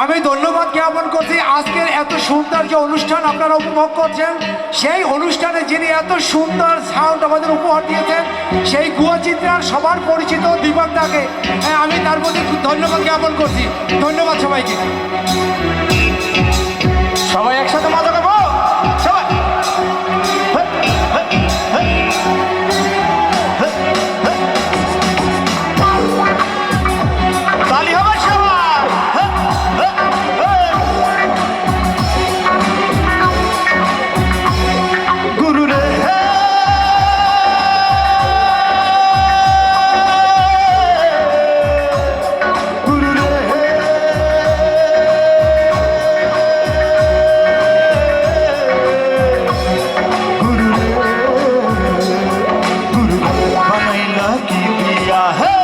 আমি ধন্যবাদ জ্ঞাপন করছি। আজকের এত সুন্দর যে অনুষ্ঠান আপনারা উপভোগ করছেন, সেই অনুষ্ঠানে যিনি এত সুন্দর সাউন্ড আমাদের উপহার দিয়েছেন, সেই গুয়াচিত্রার সবার পরিচিত দীপকদাকে আমি তার প্রতি ধন্যবাদ জ্ঞাপন করছি। ধন্যবাদ সবাইকে। সবাই একসাথে মজা করবো, সবাই তালি হবে সবাই। গুরু রে গুরু রে गुरु बनैला की दिया है,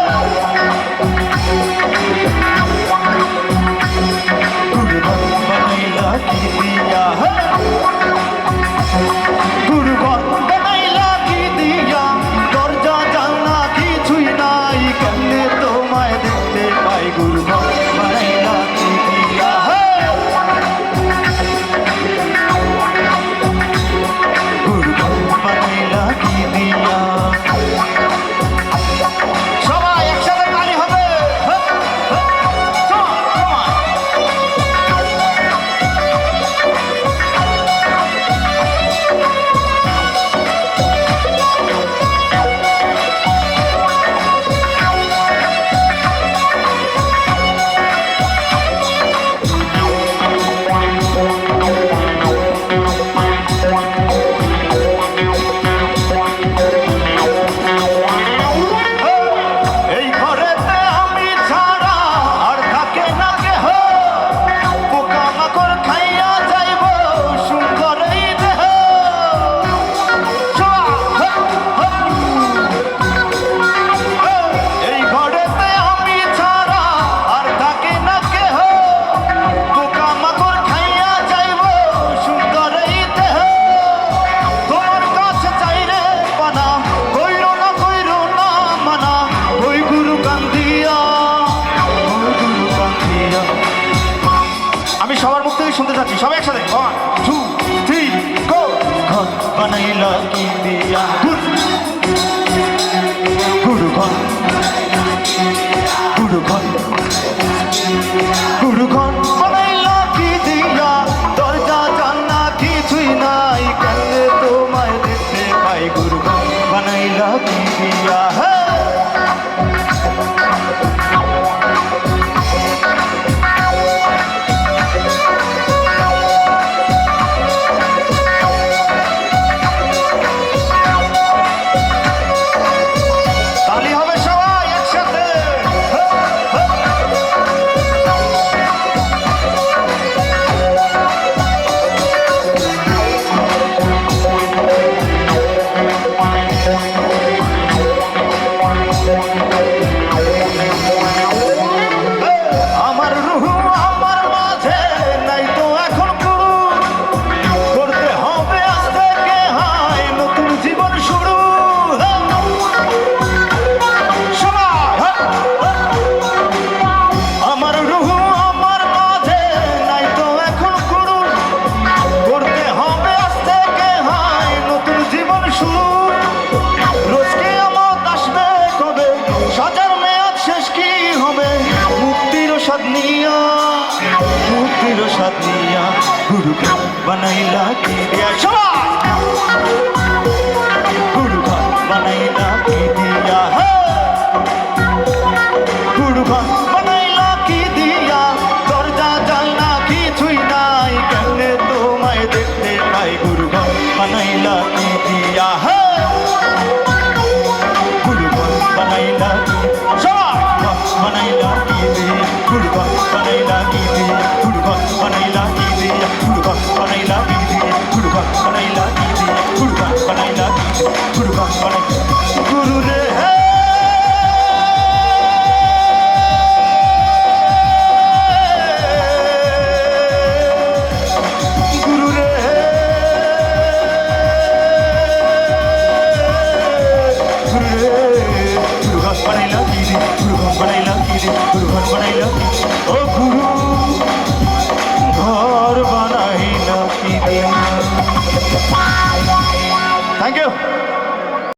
गुरु बनैला की दिया है, गुरु बनैला की दिया। दरजा जाना কিছুই নাই, কেমনে তোমায় দেখতে পাই। गुरु बनैला की दिया है, बनैला की दिया। সবাই একসাথে তালি হবে। এই ঘরেতে আমি ছাড়া আর থাকে না কেহ, পোকামাকড় খাইয়া যাইব সুন্দর এই দেহ। এই ঘরেতে আমি ছাড়া আর থাকে না কেহ, পোকামাকড় খাইয়া যাইব সুন্দর এই দেহ। তোমার কাছে চাইরে পানা, কইরো না মানা। ওই গুরু কান্দিয়া, ওই গুরু কান্দিয়া। আমি সবার মুখ থেকে শুনতে চাচ্ছি, সবাই একসাথে 1 2 3 গো। ঘর বানাইলা কি দিয়া, গুরু ঘর, গুরু ঘর, গুরু ঘর বানাইলা কি দিয়া। দরজা জানা কিছুই নাই, কেমনে তোমায় দেখতে পাই। গুরু ঘর বানাইলা কি দিয়া। তালি হবে সবাই একসাথে। আমার রুহু আমার মাঝে নাই তো এখন গুরু, করতে হবে আজ থেকে হায় নতুন জীবন শুরু। আমার রুহু আমার মাঝে নাই তো এখন গুরু, করতে হবে আজ থেকে হায় নতুন জীবন শুরু। রোজকে আমার আসবে কবে, সাজার মেয়াদ শেষ কি হবে। মুক্তির স্বাদ নিয়া, মুক্তির স্বাদ নিয়া। গুরু বানাইলা কি দিয়া, সবাই গুরু বানাইলা কি দিয়া। গুরু বানাইলা কি দিয়া। দরজা জানলা কিছুই নাই, কেমনে তোমায় দেখতে পাই। গুরু বানাইলা কি দিয়া। গুরু বানাইলা কি, সবাই বানাইলা কি দিয়া। গুরু বানাইলা কি দিয়া, গুরু বানাইলা কি দিয়া। গুরু বানাইলা কি দিয়া, গুরু বানাইলা কি দিয়া। গুরু বানাইলা কি দিয়া, গুরু বানাইলা। গুরু রে গুরু রে गुरु बनाइला कीरी, गुरु बनाइला कीरी, गुरु बनाइला कीरी, ओ गुरु থ্যাংক ইউ